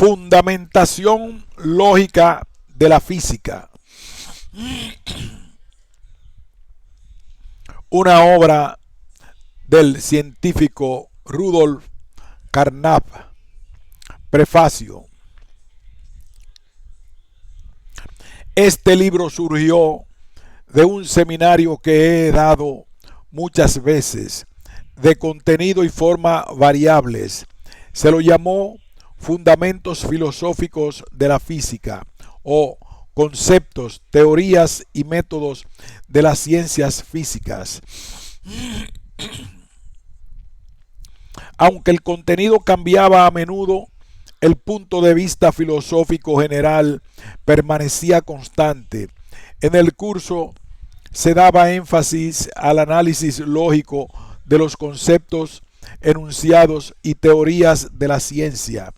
Fundamentación lógica de la física. Una obra del científico Rudolf Carnap. Prefacio. Este libro surgió de un seminario que he dado muchas veces, de contenido y forma variables. Se lo llamó Fundamentos Filosóficos de la Física, o Conceptos, Teorías y Métodos de las Ciencias Físicas. Aunque el contenido cambiaba a menudo, el punto de vista filosófico general permanecía constante. En el curso se daba énfasis al análisis lógico de los conceptos, enunciados y teorías de la ciencia,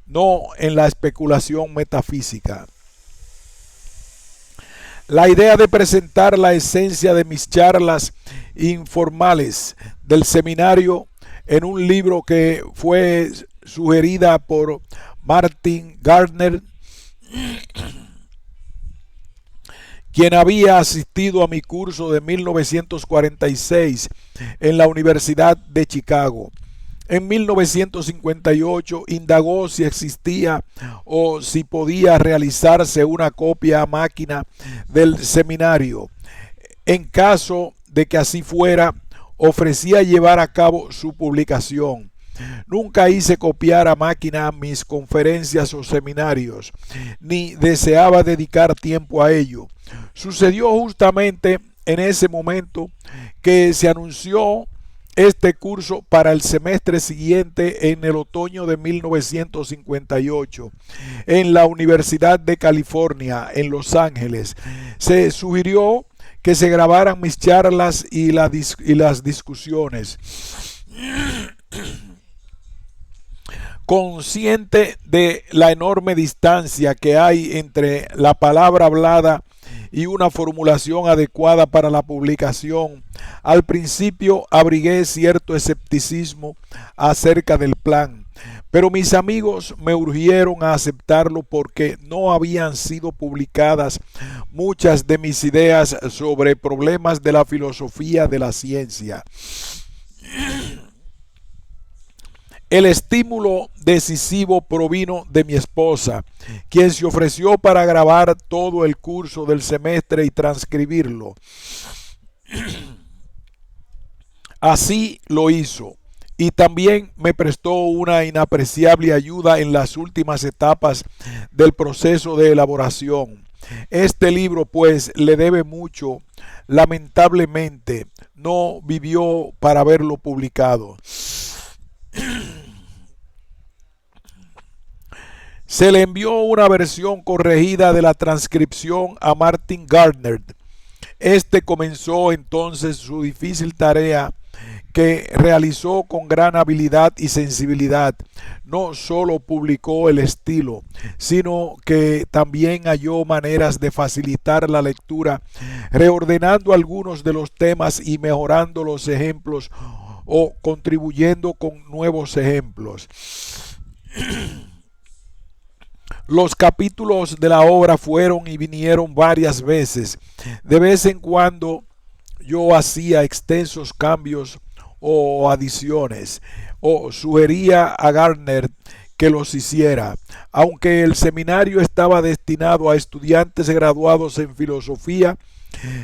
no en la especulación metafísica. La idea de presentar la esencia de mis charlas informales del seminario en un libro que fue sugerida por Martin Gardner, quien había asistido a mi curso de 1946 en la Universidad de Chicago. En 1958 indagó si existía o si podía realizarse una copia a máquina del seminario. En caso de que así fuera, ofrecía llevar a cabo su publicación. Nunca hice copiar a máquina mis conferencias o seminarios, ni deseaba dedicar tiempo a ello. Sucedió justamente en ese momento que se anunció este curso para el semestre siguiente en el otoño de 1958 en la Universidad de California en Los Ángeles. Se sugirió que se grabaran mis charlas y las discusiones. Consciente de la enorme distancia que hay entre la palabra hablada y una formulación adecuada para la publicación, al principio abrigué cierto escepticismo acerca del plan, pero mis amigos me urgieron a aceptarlo porque no habían sido publicadas muchas de mis ideas sobre problemas de la filosofía de la ciencia. El estímulo decisivo provino de mi esposa, quien se ofreció para grabar todo el curso del semestre y transcribirlo. Así lo hizo, y también me prestó una inapreciable ayuda en las últimas etapas del proceso de elaboración. Este libro, pues, le debe mucho. Lamentablemente, no vivió para verlo publicado. Se le envió una versión corregida de la transcripción a Martin Gardner. Este comenzó entonces su difícil tarea, que realizó con gran habilidad y sensibilidad. No solo publicó el estilo, sino que también halló maneras de facilitar la lectura, reordenando algunos de los temas y mejorando los ejemplos o contribuyendo con nuevos ejemplos. Los capítulos de la obra fueron y vinieron varias veces. De vez en cuando yo hacía extensos cambios o adiciones, o sugería a Gardner que los hiciera. Aunque el seminario estaba destinado a estudiantes graduados en filosofía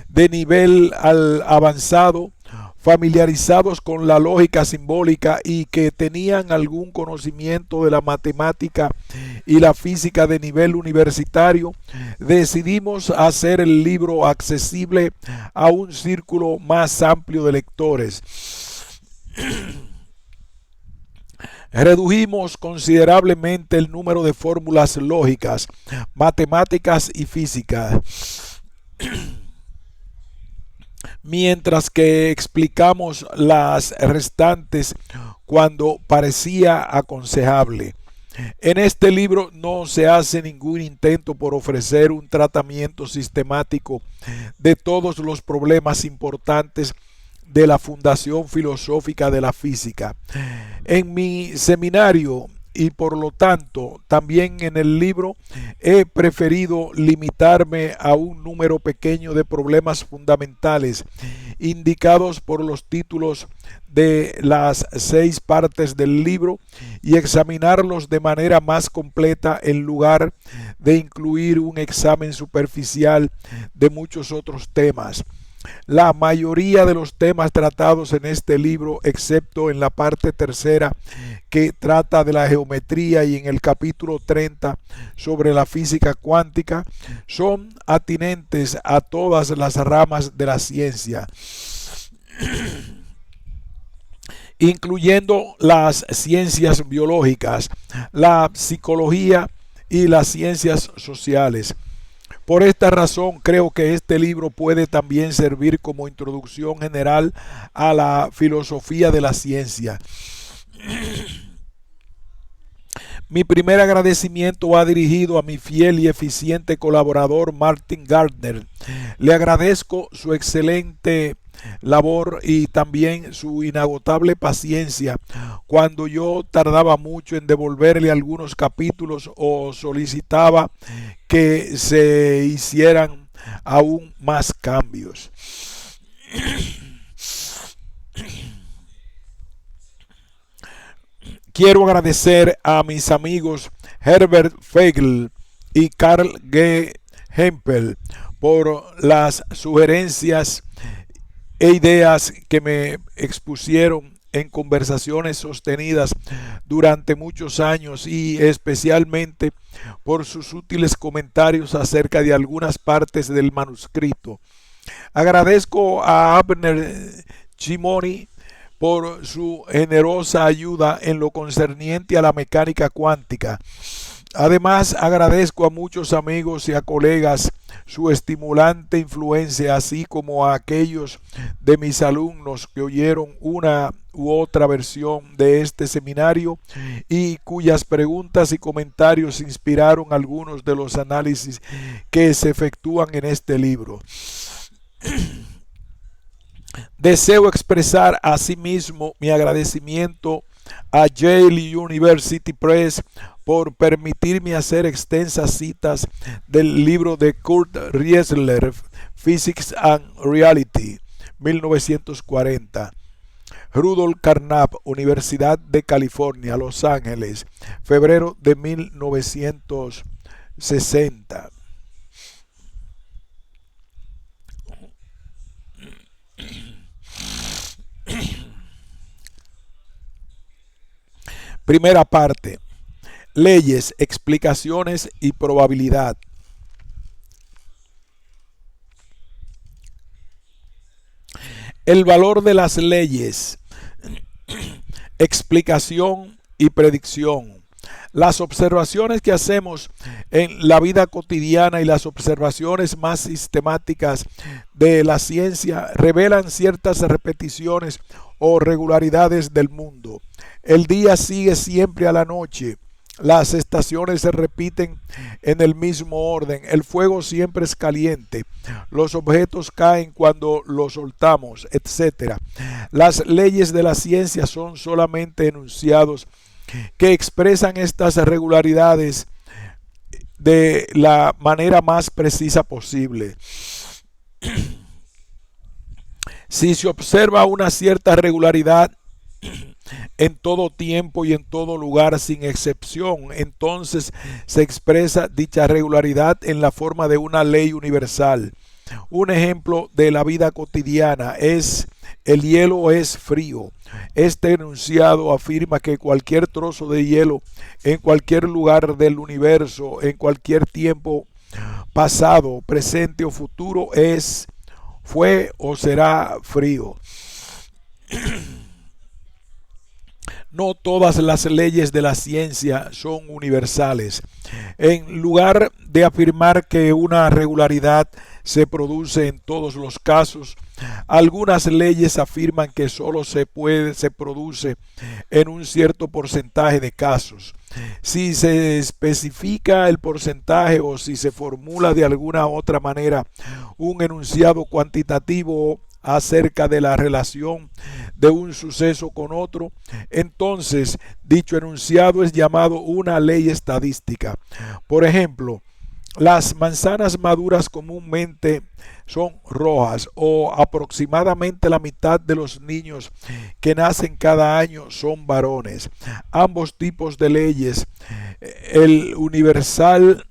de nivel avanzado, familiarizados con la lógica simbólica y que tenían algún conocimiento de la matemática y la física de nivel universitario, decidimos hacer el libro accesible a un círculo más amplio de lectores. Redujimos considerablemente el número de fórmulas lógicas, matemáticas y físicas, mientras que explicamos las restantes cuando parecía aconsejable. En este libro no se hace ningún intento por ofrecer un tratamiento sistemático de todos los problemas importantes de la fundación filosófica de la física. En mi seminario y por lo tanto también en el libro he preferido limitarme a un número pequeño de problemas fundamentales indicados por los títulos de las 6 partes del libro y examinarlos de manera más completa en lugar de incluir un examen superficial de muchos otros temas. La mayoría de los temas tratados en este libro, excepto en la parte tercera que trata de la geometría y en el capítulo 30 sobre la física cuántica, son atinentes a todas las ramas de la ciencia, incluyendo las ciencias biológicas, la psicología y las ciencias sociales. Por esta razón creo que este libro puede también servir como introducción general a la filosofía de la ciencia. Mi primer agradecimiento va dirigido a mi fiel y eficiente colaborador Martin Gardner. Le agradezco su excelente labor y también su inagotable paciencia cuando yo tardaba mucho en devolverle algunos capítulos o solicitaba que se hicieran aún más cambios. Quiero agradecer a mis amigos Herbert Feigl y Carl G. Hempel por las sugerencias e ideas que me expusieron en conversaciones sostenidas durante muchos años y especialmente por sus útiles comentarios acerca de algunas partes del manuscrito. Agradezco a Abner Chimoni por su generosa ayuda en lo concerniente a la mecánica cuántica. Además, agradezco a muchos amigos y a colegas su estimulante influencia, así como a aquellos de mis alumnos que oyeron una u otra versión de este seminario y cuyas preguntas y comentarios inspiraron algunos de los análisis que se efectúan en este libro. Deseo expresar asimismo mi agradecimiento a Yale University Press por permitirme hacer extensas citas del libro de Kurt Riezler, Physics and Reality, 1940. Rudolf Carnap, Universidad de California, Los Ángeles, febrero de 1960. Primera parte. Leyes, explicaciones y probabilidad. El valor de las leyes, explicación y predicción. Las observaciones que hacemos en la vida cotidiana y las observaciones más sistemáticas de la ciencia revelan ciertas repeticiones o regularidades del mundo. El día sigue siempre a la noche. Las estaciones se repiten en el mismo orden. El fuego siempre es caliente. Los objetos caen cuando los soltamos, etc. Las leyes de la ciencia son solamente enunciados que expresan estas regularidades de la manera más precisa posible. Si se observa una cierta regularidad en todo tiempo y en todo lugar sin excepción, entonces se expresa dicha regularidad en la forma de una ley universal. Un ejemplo de la vida cotidiana es: el hielo es frío. Este enunciado afirma que cualquier trozo de hielo en cualquier lugar del universo, en cualquier tiempo pasado, presente o futuro, fue o será frío. No todas las leyes de la ciencia son universales. En lugar de afirmar que una regularidad se produce en todos los casos, algunas leyes afirman que solo se produce en un cierto porcentaje de casos. Si se especifica el porcentaje o si se formula de alguna otra manera un enunciado cuantitativo acerca de la relación de un suceso con otro, entonces dicho enunciado es llamado una ley estadística. Por ejemplo, las manzanas maduras comúnmente son rojas, o aproximadamente la mitad de los niños que nacen cada año son varones. Ambos tipos de leyes, el universal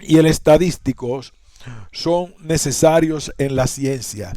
y el estadístico, son necesarios en la ciencia.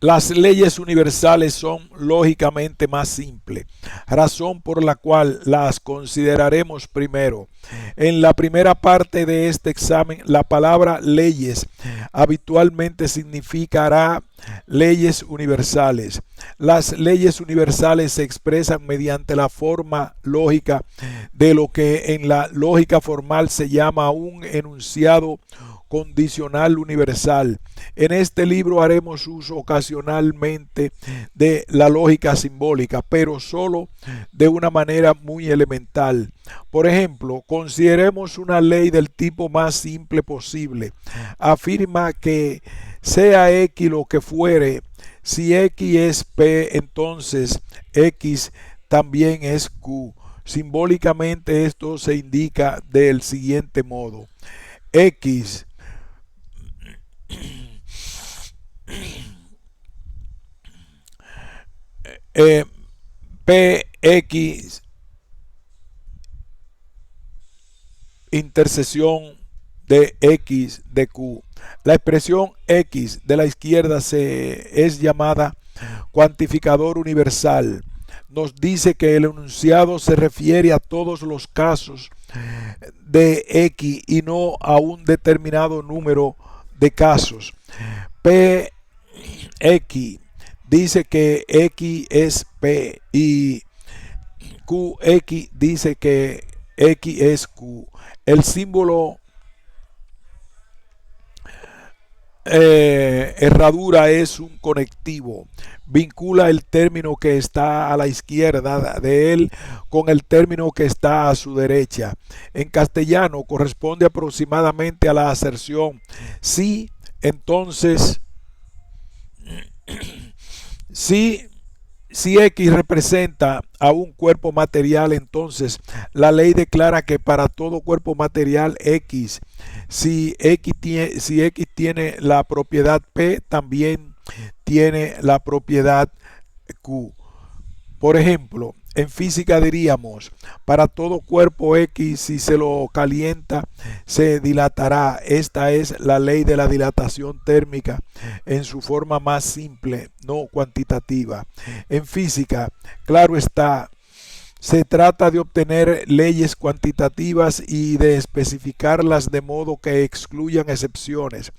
Las leyes universales son lógicamente más simples, razón por la cual las consideraremos primero. En la primera parte de este examen, la palabra leyes habitualmente significará leyes universales. Las leyes universales se expresan mediante la forma lógica de lo que en la lógica formal se llama un enunciado condicional universal. En este libro haremos uso ocasionalmente de la lógica simbólica, pero solo de una manera muy elemental. Por ejemplo, consideremos una ley del tipo más simple posible. Afirma que sea X lo que fuere, si X es P, entonces X también es Q. Simbólicamente esto se indica del siguiente modo: X PX intersección de X de Q. La expresión X de la izquierda es llamada cuantificador universal. Nos dice que el enunciado se refiere a todos los casos de X y no a un determinado número de casos. PX dice que X es P y QX dice que X es Q. El símbolo herradura es un conectivo. Vincula el término que está a la izquierda de él con el término que está a su derecha. En castellano corresponde aproximadamente a la aserción sí, entonces sí. Si X representa a un cuerpo material, entonces la ley declara que para todo cuerpo material X, si X tiene la propiedad P, también tiene la propiedad Q. Por ejemplo, en física diríamos, para todo cuerpo X, si se lo calienta, se dilatará. Esta es la ley de la dilatación térmica en su forma más simple, no cuantitativa. En física, claro está, se trata de obtener leyes cuantitativas y de especificarlas de modo que excluyan excepciones.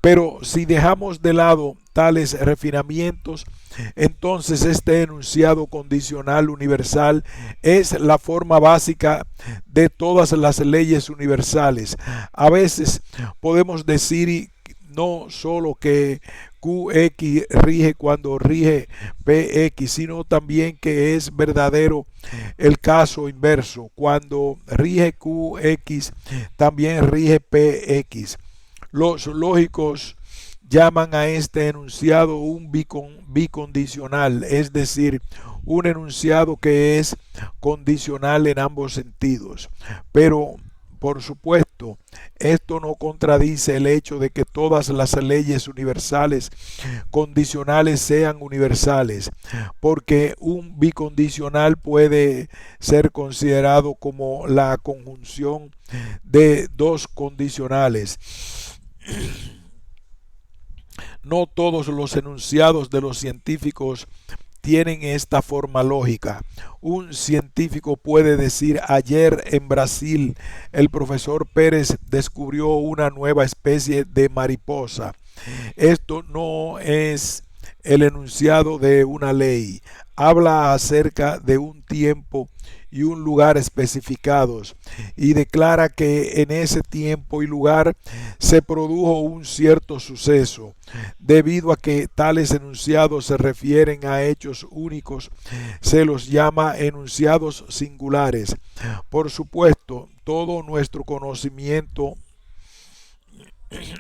Pero si dejamos de lado tales refinamientos, entonces este enunciado condicional universal es la forma básica de todas las leyes universales. A veces podemos decir no solo que QX rige cuando rige PX, sino también que es verdadero el caso inverso. Cuando rige QX, también rige PX. Los lógicos llaman a este enunciado un bicondicional, es decir, un enunciado que es condicional en ambos sentidos. Pero, por supuesto, esto no contradice el hecho de que todas las leyes universales condicionales sean universales, porque un bicondicional puede ser considerado como la conjunción de dos condicionales. No todos los enunciados de los científicos tienen esta forma lógica. Un científico puede decir: ayer en Brasil el profesor Pérez descubrió una nueva especie de mariposa. Esto no es el enunciado de una ley. Habla acerca de un tiempo y un lugar especificados y declara que en ese tiempo y lugar se produjo un cierto suceso. Debido a que tales enunciados se refieren a hechos únicos, se los llama enunciados singulares. Por supuesto, todo nuestro conocimiento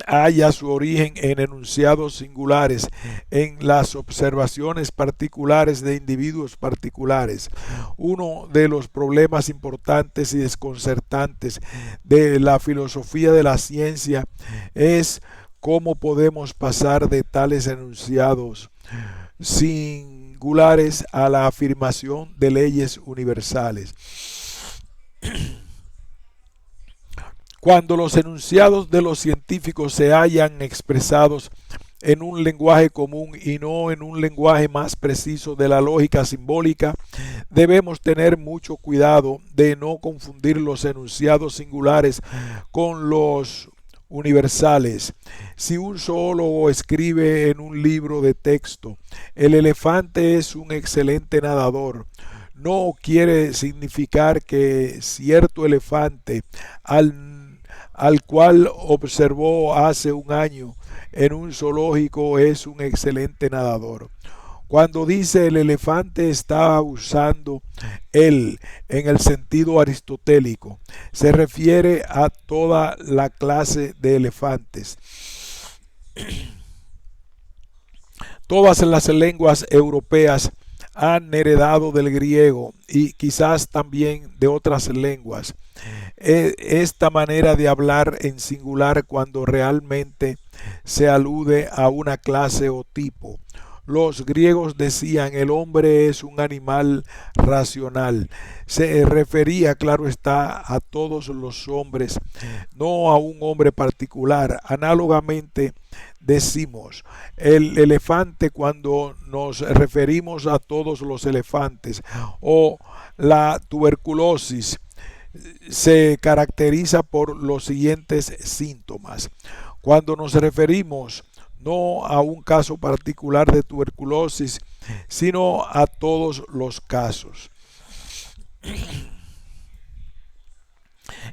halla su origen en enunciados singulares, en las observaciones particulares de individuos particulares. Uno de los problemas importantes y desconcertantes de la filosofía de la ciencia es cómo podemos pasar de tales enunciados singulares a la afirmación de leyes universales. Cuando los enunciados de los científicos se hallan expresados en un lenguaje común y no en un lenguaje más preciso de la lógica simbólica, debemos tener mucho cuidado de no confundir los enunciados singulares con los universales. Si un zoólogo escribe en un libro de texto, el elefante es un excelente nadador, no quiere significar que cierto elefante al cual observó hace un año en un zoológico es un excelente nadador. Cuando dice el elefante está usando él en el sentido aristotélico, se refiere a toda la clase de elefantes. Todas las lenguas europeas han heredado del griego y quizás también de otras lenguas esta manera de hablar en singular cuando realmente se alude a una clase o tipo. Los griegos decían el hombre es un animal racional. Se refería, claro está, a todos los hombres, no a un hombre particular. Análogamente decimos el elefante cuando nos referimos a todos los elefantes, o la tuberculosis se caracteriza por los siguientes síntomas. Cuando nos referimos no a un caso particular de tuberculosis, sino a todos los casos.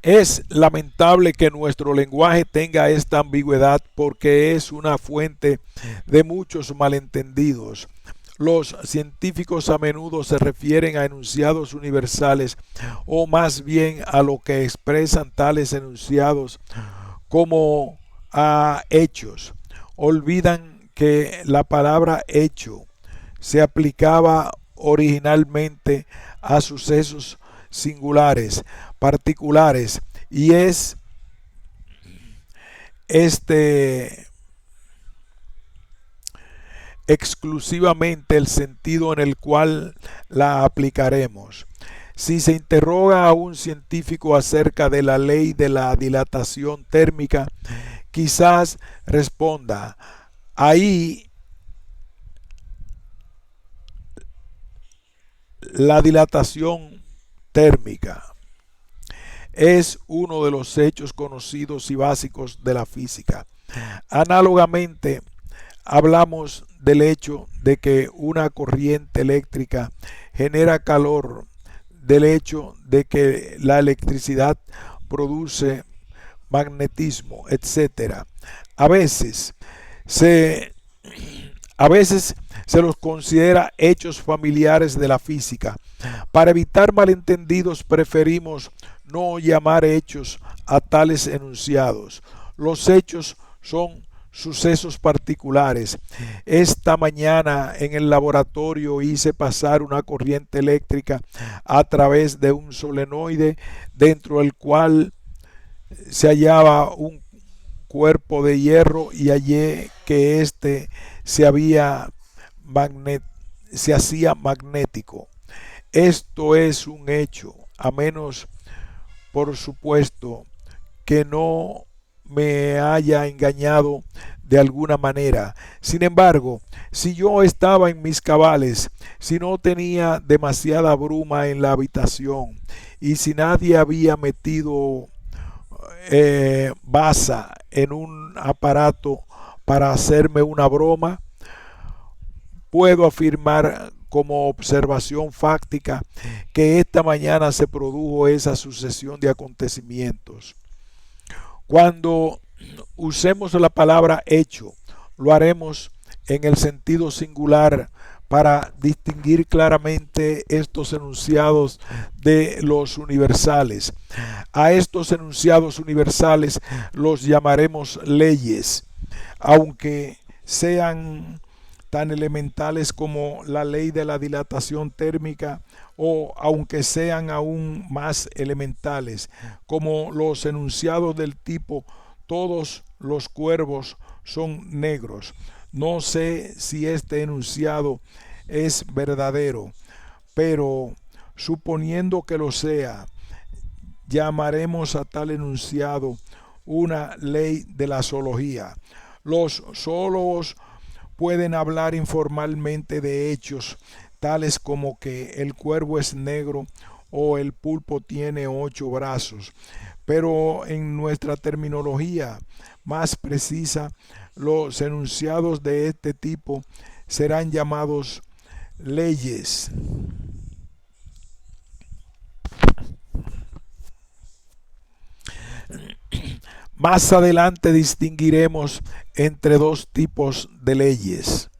Es lamentable que nuestro lenguaje tenga esta ambigüedad porque es una fuente de muchos malentendidos. Los científicos a menudo se refieren a enunciados universales o más bien a lo que expresan tales enunciados como a hechos. Olvidan que la palabra hecho se aplicaba originalmente a sucesos singulares, particulares, y es exclusivamente el sentido en el cual la aplicaremos. Si se interroga a un científico acerca de la ley de la dilatación térmica, quizás responda, ahí la dilatación térmica es uno de los hechos conocidos y básicos de la física. Análogamente, hablamos del hecho de que una corriente eléctrica genera calor, del hecho de que la electricidad produce magnetismo, etc. A veces se los considera hechos familiares de la física. Para evitar malentendidos preferimos no llamar hechos a tales enunciados. Los hechos son sucesos particulares. Esta mañana en el laboratorio hice pasar una corriente eléctrica a través de un solenoide dentro del cual se hallaba un cuerpo de hierro y hallé que éste se hacía magnético. Esto es un hecho, a menos, por supuesto, que no me haya engañado de alguna manera. Sin embargo, si yo estaba en mis cabales, si no tenía demasiada bruma en la habitación y si nadie había metido basa en un aparato para hacerme una broma, puedo afirmar como observación fáctica que esta mañana se produjo esa sucesión de acontecimientos. Cuando usemos la palabra hecho, lo haremos en el sentido singular para distinguir claramente estos enunciados de los universales. A estos enunciados universales los llamaremos leyes, aunque sean tan elementales como la ley de la dilatación térmica, o aunque sean aún más elementales como los enunciados del tipo todos los cuervos son negros. No sé si este enunciado es verdadero, pero suponiendo que lo sea, llamaremos a tal enunciado una ley de la zoología. Los zoólogos pueden hablar informalmente de hechos tales como que el cuervo es negro o el pulpo tiene 8 brazos, pero en nuestra terminología más precisa, los enunciados de este tipo serán llamados leyes. Más adelante distinguiremos entre dos tipos de leyes: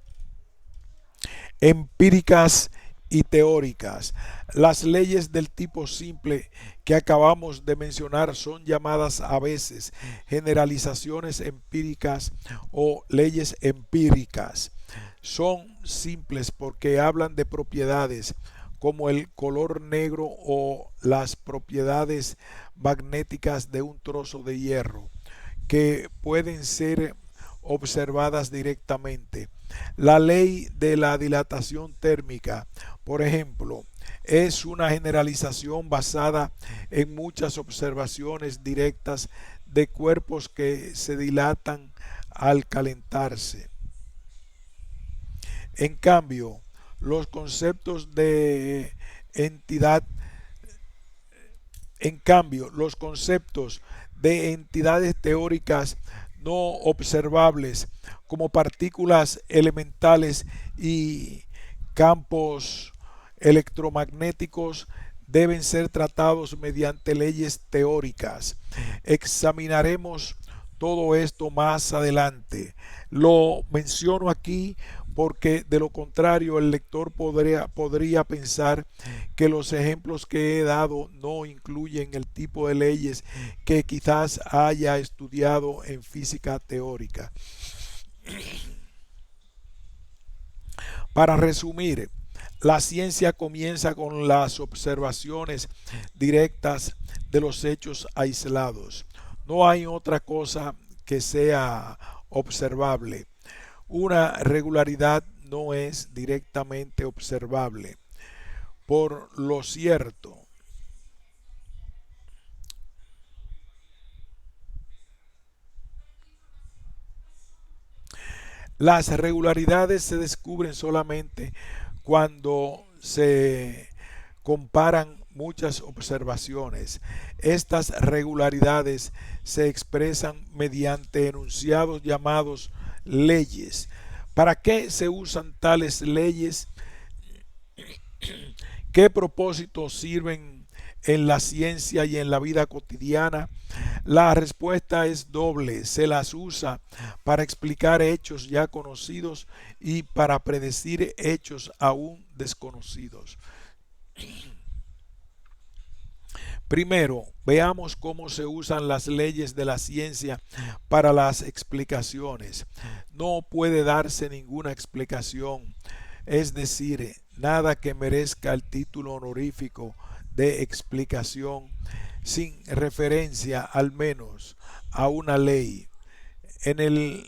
empíricas y teóricas. Las leyes del tipo simple que acabamos de mencionar son llamadas a veces generalizaciones empíricas o leyes empíricas. Son simples porque hablan de propiedades como el color negro o las propiedades magnéticas de un trozo de hierro, que pueden ser observadas directamente. La ley de la dilatación térmica, por ejemplo, es una generalización basada en muchas observaciones directas de cuerpos que se dilatan al calentarse. En cambio, los conceptos de entidad los conceptos de entidades teóricas no observables como partículas elementales y campos electromagnéticos deben ser tratados mediante leyes teóricas. Examinaremos todo esto más adelante. Lo menciono aquí porque de lo contrario el lector podría pensar que los ejemplos que he dado no incluyen el tipo de leyes que quizás haya estudiado en física teórica. Para resumir, la ciencia comienza con las observaciones directas de los hechos aislados. No hay otra cosa que sea observable. Una regularidad no es directamente observable. Por lo cierto, las regularidades se descubren solamente cuando se comparan muchas observaciones. Estas regularidades se expresan mediante enunciados llamados leyes. ¿Para qué se usan tales leyes? ¿Qué propósitos sirven en la ciencia y en la vida cotidiana? La respuesta es doble. Se las usa para explicar hechos ya conocidos y para predecir hechos aún desconocidos. Primero, veamos cómo se usan las leyes de la ciencia para las explicaciones. No puede darse ninguna explicación, es decir, nada que merezca el título honorífico de explicación, sin referencia al menos a una ley. En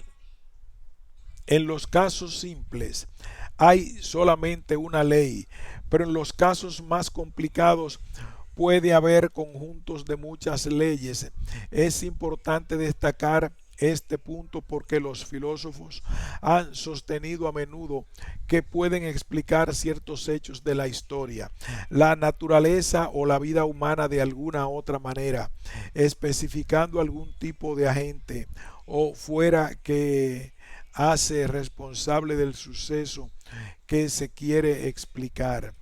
los casos simples hay solamente una ley, pero en los casos más complicados puede haber conjuntos de muchas leyes. Es importante destacar este punto porque los filósofos han sostenido a menudo que pueden explicar ciertos hechos de la historia, la naturaleza o la vida humana de alguna otra manera, especificando algún tipo de agente o fuera que hace responsable del suceso que se quiere explicar.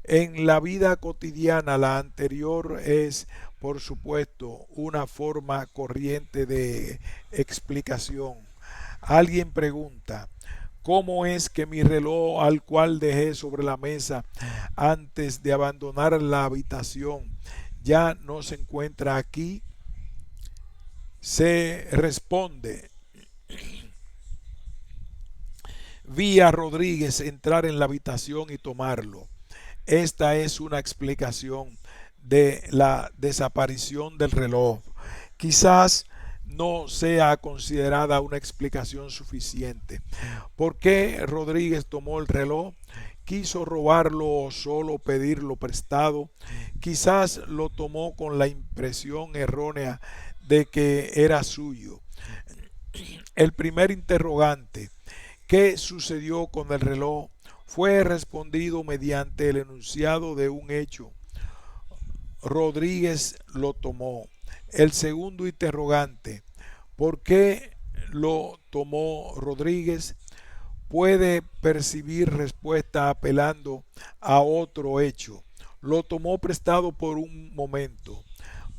En la vida cotidiana, la anterior es, por supuesto, una forma corriente de explicación. Alguien pregunta, ¿Cómo es que mi reloj, al cual dejé sobre la mesa antes de abandonar la habitación, ya no se encuentra aquí? Se responde: vi a Rodríguez entrar en la habitación y tomarlo. Esta es una explicación de la desaparición del reloj. Quizás no sea considerada una explicación suficiente. ¿Por qué Rodríguez tomó el reloj? ¿Quiso robarlo o solo pedirlo prestado? Quizás lo tomó con la impresión errónea de que era suyo. El primer interrogante, ¿qué sucedió con el reloj?, fue respondido mediante el enunciado de un hecho: Rodríguez lo tomó. El segundo interrogante, ¿por qué lo tomó Rodríguez?, puede percibir respuesta apelando a otro hecho: lo tomó prestado por un momento.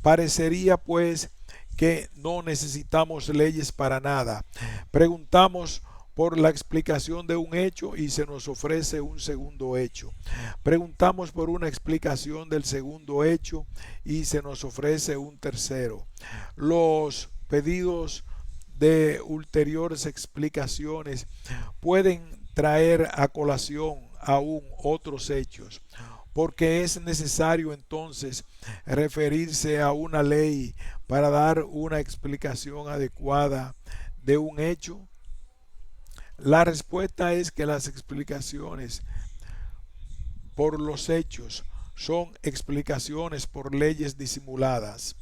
Parecería pues que no necesitamos leyes para nada. Preguntamos por la explicación de un hecho y se nos ofrece un segundo hecho. Preguntamos por una explicación del segundo hecho y se nos ofrece un tercero. Los pedidos de ulteriores explicaciones pueden traer a colación aún otros hechos, porque es necesario entonces referirse a una ley para dar una explicación adecuada de un hecho. La respuesta es que las explicaciones por los hechos son explicaciones por leyes disimuladas.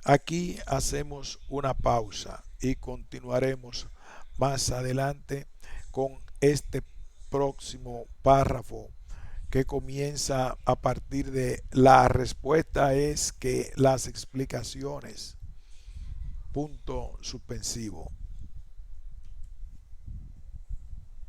Aquí hacemos una pausa y continuaremos más adelante con este próximo párrafo que comienza a partir de la respuesta es que las explicaciones, punto suspensivo.